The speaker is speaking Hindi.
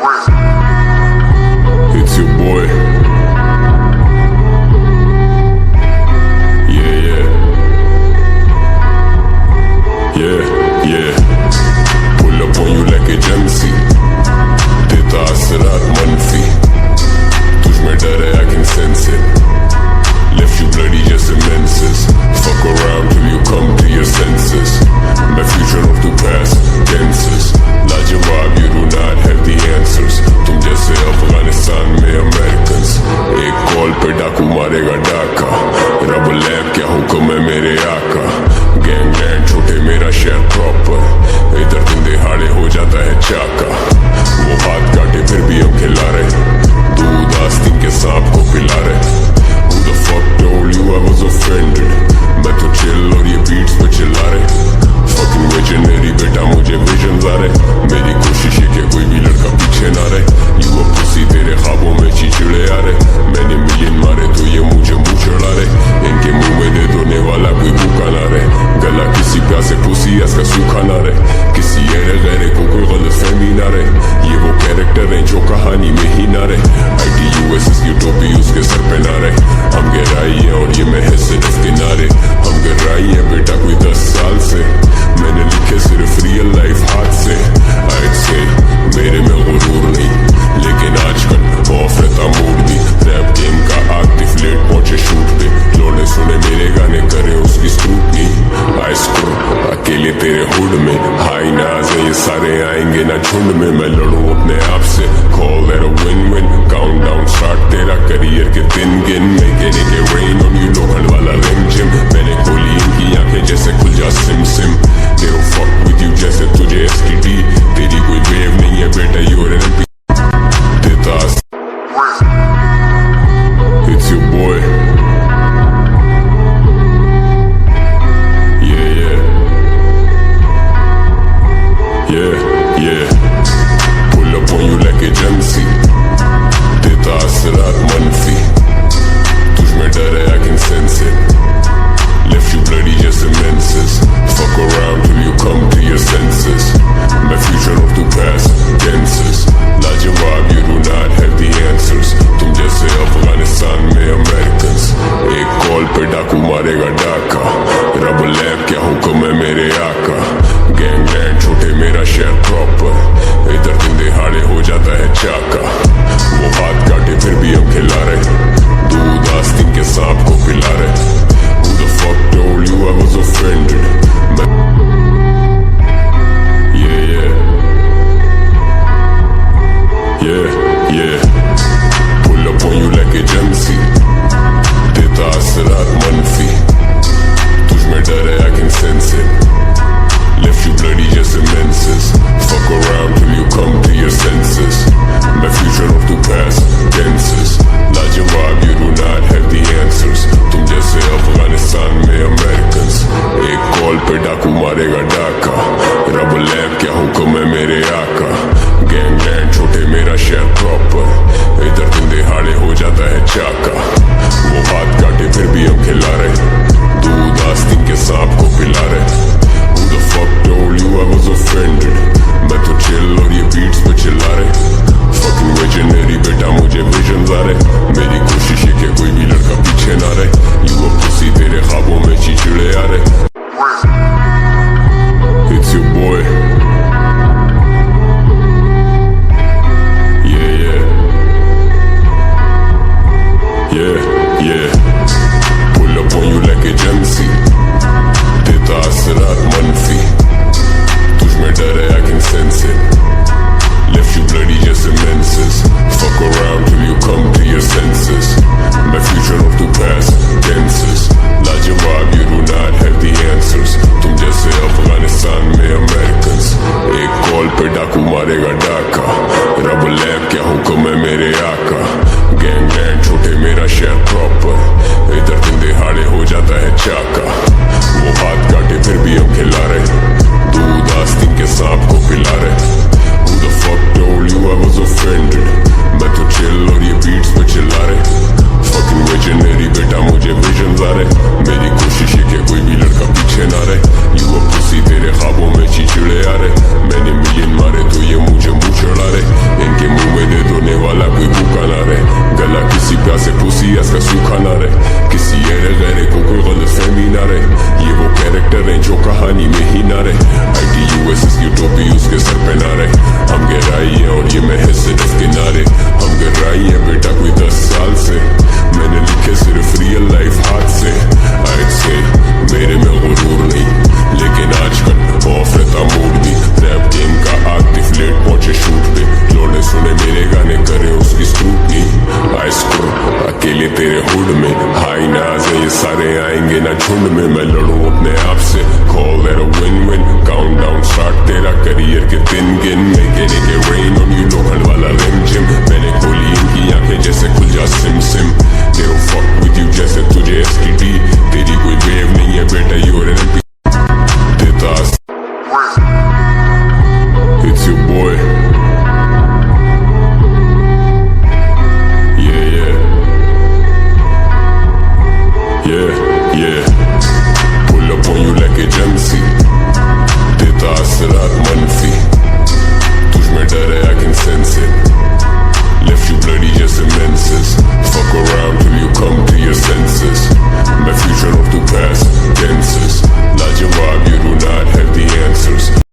It's your boy. Yeah. Pull up on you like agency. देता असरात मनफी. तुझ में डर है, I can sense it. Left you bloody just immenses. Fuck around till you come to your senses. My future of the past tenses. लाजवाब, you do not have the answers. तुम जैसे अफगानिस्तान में Americans. एक कॉल पे डाकू मारेगा डाका. रब लैब क्या हुक्म है मेरे आका. गैंगलैंड छोटे मेरा शहर प्रॉपर. इधर दिन दिहाड़े हो जाता है चाका. वो हाथ काटे फिर भी हम खिला रहे. दूध आस्तीन के सांप को पिला रहे. Who the fuck told you I was offended? मैं तो chill और ये beats पे चिल्ला रहे. Fucking visionary बेटा मुझे visions आ रहे. मेरी कोशिश है कि कोई भी लड़का पीछे ना रहे. You a pussy तेरे ख्वाबों में चिचड़े आ रहे. मैंने मिलियन मारे तो ये मुझे मुंह चढ़ा रहे. इनके मुंह में दे दोने वाला कोई भूखा ना रहे. गला किसी प्यासे पुसी इसका सूखा ना रहे. किसी ऐरे गैरे को कोई गलतफहमी ना रहे. ये वो कैरेक्टर हैं जो कहानी में ही ना रहे. ITUSS की टोपी उसके सर पे ना रहे. हम गहराई हैं और ये महज सिर्फ किनारे. हम गहराई हैं बेटा कोई 10 साल से. मैंने लिखे सिर्फ रियल लाइफ हाथ से. I'd say मेरे में गुरूर नहीं, लेकिन आजकल ऑफ रहता मूड भी. रैप गेम का आतिफ लेट पहुंचे शूट पे. लोने सुने मेरे गाने करे उसकी स्क्रूटनी. आई स्क्रू अकेले तेरे हुड में. हाई नाज है ये सारे आएंगे ना झुंड में. मैं लड़ूं अपने आप से. Call that a win-win. Countdown start तेरा करियर के दिन गिन. Making it rain on you लोहड़ वाला रिम जिम. मैंने खोली इनकी आंखें जैसे खुल जा SIM SIM. They don't fuck with you जैसे तुझे STD. तेरी कोई वेव नहीं है बेटा you're an MP. देता It's your boy. Yeah. Pull up on you like agency. देता असरात मनफी. तुझ में डर है जगह से पुसी इसका सूखा ना रहे, किसी एरे गैरे को कोई गलत फहमी ना रहे। ये वो कैरेक्टर है जो कहानी में ही ना रहे। ITUSS की टोपी उसके सर पे ना रहे। हम गहराई है और ये महज सिर्फ किनारे। हम गहराई है बेटा कोई 10 साल से, मैंने लिखे सिर्फ रियल लाइफ हाथ से। I'd say मेरे में गुरूर नहीं, लेकिन आजकल ऑफ रहता मूड भी। रैप गेम का आतिफ लेट पहुंचे शूट पे, लोने सुने मेरे गाने करे उसकी स्क्रूटनी। आई स्क्रू अकेले तेरे हुड में, हाई नाज है ये सारे आएंगे ना झुंड में। मैं लड़ूं अपने आप से, call that a win win. Count down start तेरा करियर के दिन गिन में।